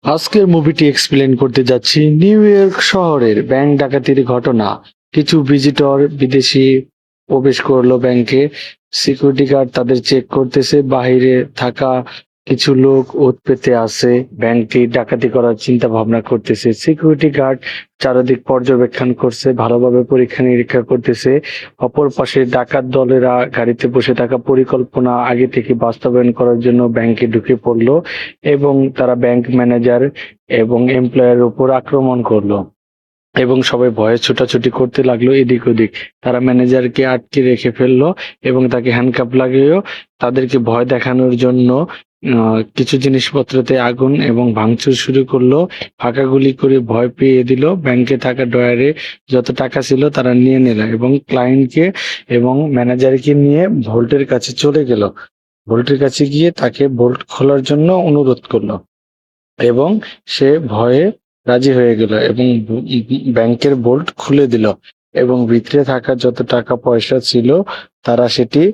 আজকের মুভিটি এক্সপ্লেন করতে যাচ্ছি নিউ ইয়র্ক শহরের ব্যাংক ডাকাতির ঘটনা। কিছু ভিজিটর বিদেশি প্রবেশ করলো ব্যাংকে। সিকিউরিটি গার্ড তাদের চেক করতেছে। বাহিরে থাকা কিছু লোক ওঁত পেতে আছে, ব্যাংকটি ডাকাতি করার চিন্তা ভাবনা করতেছে। সিকিউরিটি গার্ড চারিদিক পর্যবেক্ষণ করছে, ভালোভাবে পরীক্ষা নিরীক্ষা করতেছে। অপর পাশে ডাকাত দলেরা গাড়িতে বসে থাকা পরিকল্পনা আগে থেকে বাস্তবায়ন করার জন্য ব্যাংকে ঢুকে পড়লো এবং তারা ব্যাংক ম্যানেজার এবং এমপ্লয়ের উপর আক্রমণ করলো এবং সবাই ভয়ে ছোটাছুটি করতে লাগলো এদিক ওদিক। তারা ম্যানেজারকে আটকে রেখে ফেললো এবং তাকে হ্যান্ডকাপ লাগিয়েও তাদেরকে ভয় দেখানোর জন্য কিছু জিনিসপত্রতে আগুন এবং ভাঙচুর শুরু করলো। ফাঁকা গুলি করে ভয় পেয়ে দিল। ব্যাংকে থাকা ড্রয়ারে যত টাকা ছিল তারা নিয়ে নিল এবং ক্লায়েন্টকে এবং ম্যানেজারকে নিয়ে ভোল্টের কাছে চলে গেল। ভোল্টের কাছে গিয়ে তাকে ভোল্ট খোলার জন্য অনুরোধ করলো এবং সে ভয়ে রাজি হয়ে গেল এবং ব্যাংকের বোল্ট খুলে দিল এবং ভিতরে থাকা যত টাকা পয়সা ছিল তারা সেটি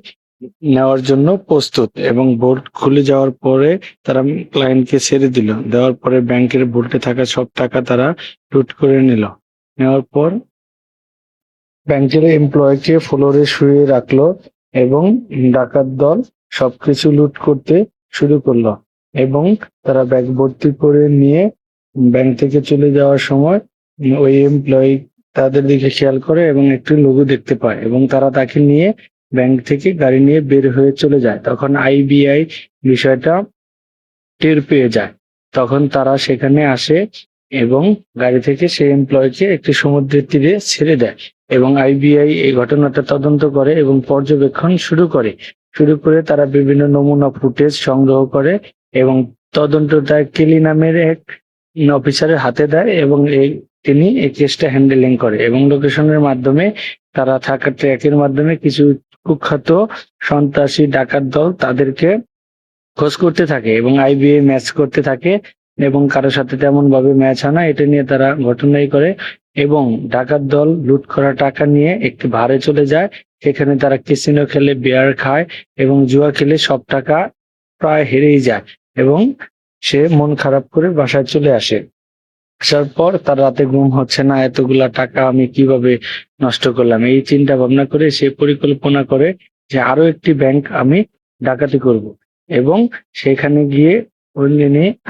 নেওয়ার জন্য প্রস্তুত। এবং বোল্ট খুলে যাওয়ার পরে তারা ক্লায়েন্টকে ছেড়ে দিল। দেওয়ার পরে ব্যাংকের বোল্টে থাকা সব টাকা তারা লুট করে নিল। নেওয়ার পর ব্যাংকের এমপ্লয়কে ফ্লোরে শুয়ে রাখলো এবং ডাকাত দল সবকিছু লুট করতে শুরু করলো এবং তারা ব্যাগ ভর্তি করে নিয়ে ব্যাংক থেকে চলে যাওয়ার সময় ওই এমপ্লয়ি তাদের দিকে খেয়াল করে এবং একটি লোগো দেখতে পায় এবং তারা তাকে নিয়ে ব্যাংক থেকে গাড়ি নিয়ে বের হয়ে চলে যায়। তখন আইবিআই বিষয়টা টের পেয়ে যায়। তখন তারা সেখানে আসে এবং গাড়ি থেকে সেই এমপ্লয়কে একটি সমুদ্রের তীরে ছেড়ে দেয় এবং আইবিআই এই ঘটনাটা তদন্ত করে এবং পর্যবেক্ষণ শুরু করে তারা বিভিন্ন নমুনা ফুটেজ সংগ্রহ করে এবং তদন্তটা কেলি নামের এক অফিসারের হাতে দেয় এবং তিনি এই কেসটা হ্যান্ডেলিং করে এবং লোকেশনের মাধ্যমে তারা থাকা ট্র্যাকের মাধ্যমে কিছু কুখ্যাত সন্ত্রাসী ডাকাত দল তাদেরকে খোঁজ করতে থাকে এবং আইবিএ ম্যাচ করতে থাকে এবং কারোর সাথে তেমন ভাবে ম্যাচ হয় না। এটা নিয়ে তারা ঘটনাই করে এবং ডাকাত দল লুট করা টাকা নিয়ে একটি বারে চলে যায়। সেখানে তারা ক্যাসিনো খেলে, বিয়ার খায় এবং জুয়া খেলে সব টাকা প্রায় হেরেই যায় এবং সে মন খারাপ করে বাসায় চলে আসে। আসার পর তার রাতে ঘুম হচ্ছে না, এতগুলা টাকা আমি কিভাবে নষ্ট করলাম। এই চিন্তা ভাবনা করে সে পরিকল্পনা করে যে আরো একটি ব্যাংক আমি ডাকাতি করব এবং সেখানে গিয়ে ওই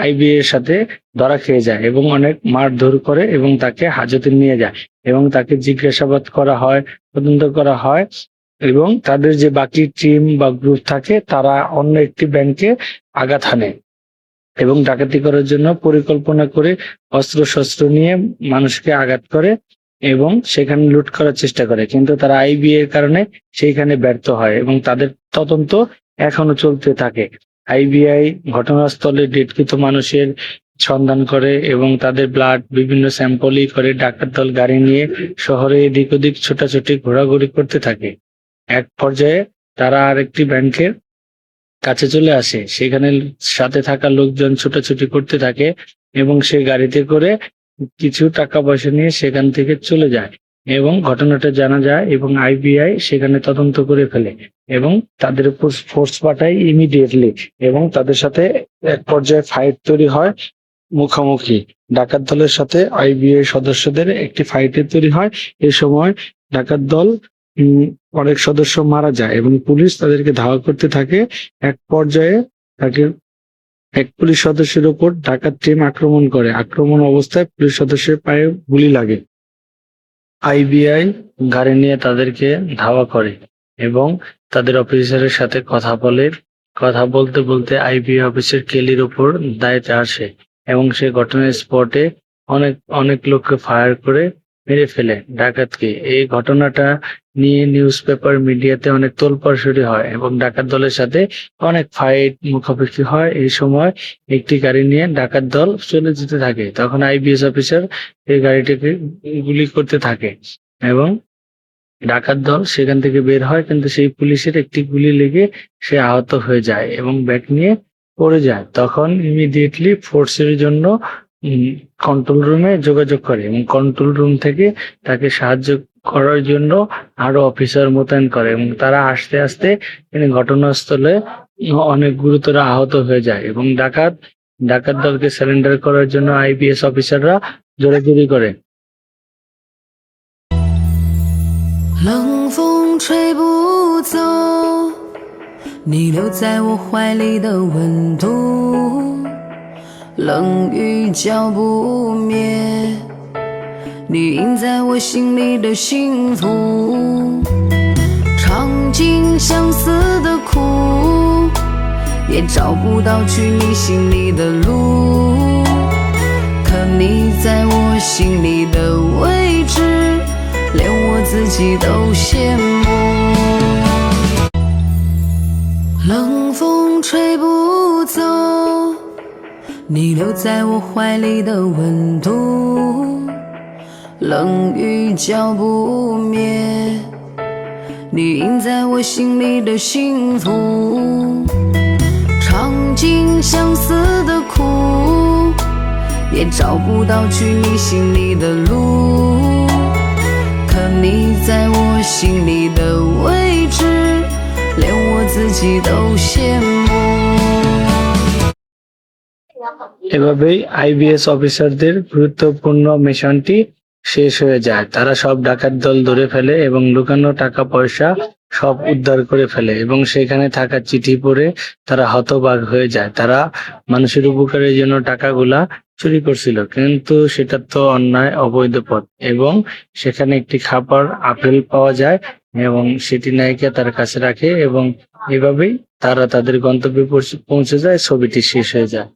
আইবিএ এর সাথে ধরা খেয়ে যায় এবং অনেক মারধর করে এবং তাকে হাজতে নিয়ে যায় এবং তাকে জিজ্ঞাসাবাদ করা হয়, তদন্ত করা হয় এবং তাদের যে বাকি টিম বা গ্রুপ থাকে তারা অন্য একটি ব্যাংকে আঘাত হানে এবং ডাকাতি করার জন্য পরিকল্পনা করে অস্ত্র শস্ত্র নিয়ে মানুষকে আঘাত করে এবং সেখানে লুট করার চেষ্টা করে, কিন্তু তারা আইবি এর কারণে সেইখানে ব্যর্থ হয় এবং তাদের তদন্ত এখনো চলতে থাকে। আইবিআই ঘটনাস্থলে ডেটকৃত মানুষের সন্ধান করে এবং তাদের ব্লাড বিভিন্ন স্যাম্পলই করে। ডাকাত দল গাড়ি নিয়ে শহরে এদিক ওদিক ছোটাছুটি ঘোরাঘুরি করতে থাকে। এক পর্যায়ে তারা আরেকটি ব্যাংকের কাছে চলে আসে। সেখানে সাথে থাকা লোকজন ছোটাছুটি করতে থাকে এবং সে গাড়িতে করে কিছু টাকা পয়সা নিয়ে সেখান থেকে চলে যায় এবং ঘটনাটা জানা যায় এবং আইবিআই সেখানে তদন্ত করে ফেলে এবং তাদের উপর ফোর্স পাঠায় ইমিডিয়েটলি এবং তাদের সাথে এক পর্যায়ে ফাইট তৈরি হয়। মুখোমুখি ডাকাত দলের সাথে আইবিআই সদস্যদের একটি ফাইটের তৈরি হয়। এ সময় ডাকাত দল অনেক সদস্য মারা যায় এবং পুলিশ তাদেরকে ধাওয়া করতে থাকে। এক পর্যায়ে তাকে এক পুলিশ সদস্যের উপর ডাকাত টিম আক্রমণ করে। আক্রমণ অবস্থায় পুলিশ সদস্যের পায়ে গুলি লাগে। আইবিআই গাড়ি নিয়ে তাদেরকে ধাওয়া করে এবং তাদের অফিসারের সাথে কথা বলে। কথা বলতে বলতে আইবিআই অফিসের কেলির উপর দায়িত্বে আসে এবং সে ঘটনার স্পটে অনেক অনেক লোককে ফায়ার করে মেরে ফেলে ডাকাতকে। এই ঘটনাটা নিয়ে নিউজ পেপার মিডিয়াতে অনেক তোলপাড় শুরু হয় এবং ডাকাত দলের সাথে অনেক ফাইট মুখোমুখি হয়। এই সময় একটি গাড়ি নিয়ে ডাকাত দল চলে যেতে থাকে, তখন আইবিএস অফিসার এই গাড়িটিকে গুলি করতে থাকে এবং ডাকাত দল সেখান থেকে বের হয়, কিন্তু সেই পুলিশের একটি গুলি লেগে সে আহত হয়ে যায় এবং ব্যাগ নিয়ে পড়ে যায়। তখন ইমিডিয়েটলি ফোর্সের জন্য কন্ট্রোল রুমে যোগাযোগ করে এবং কন্ট্রোল রুম থেকে তাকে সাহায্য করার জন্য আরো অফিসার মোতায়েন করে এবং তারা আস্তে আস্তে তিনি ঘটনাস্থলে অনেক গুরুতর আহত হয়ে যায় এবং ডাকাত ডাকাত দলকে সারেন্ডার করার জন্য আইপিএস অফিসাররা জোরাজুরি করে। 冷风吹不走你留在我怀里的温度，冷雨浇不灭你印在我心里的幸福，尝尽相思的苦，也找不到去你心里的路，可你在我心里的位置连我自己都羡慕。冷风吹不走你留在我怀里的温度，冷雨浇不灭你印在我心里的幸福，尝尽相思的苦，也找不到去你心里的路，可你在我心里的位置连我自己都羡慕。 এভাবেই আইবিএস অফিসারদের গুরুত্বপূর্ণ মিশনটি শেষ হয়ে যায়। তারা সব ডাকাত দল ধরে ফেলে এবং লুকানো টাকা পয়সা সব উদ্ধার করে ফেলে এবং সেখানে থাকা চিঠি পড়ে তারা হতবাক হয়ে যায়। তারা মানুষের উপকারের জন্য টাকাগুলা চুরি করছিল, কিন্তু সেটা তো অন্যায়, অবৈধ পথ। এবং সেখানে একটি খাবার আপেল পাওয়া যায় এবং সেটি নায়িকা তার কাছে রাখে এবং এভাবেই তারা তাদের গন্তব্যে পৌঁছে যায়। ছবিটি শেষ হয়ে যায়।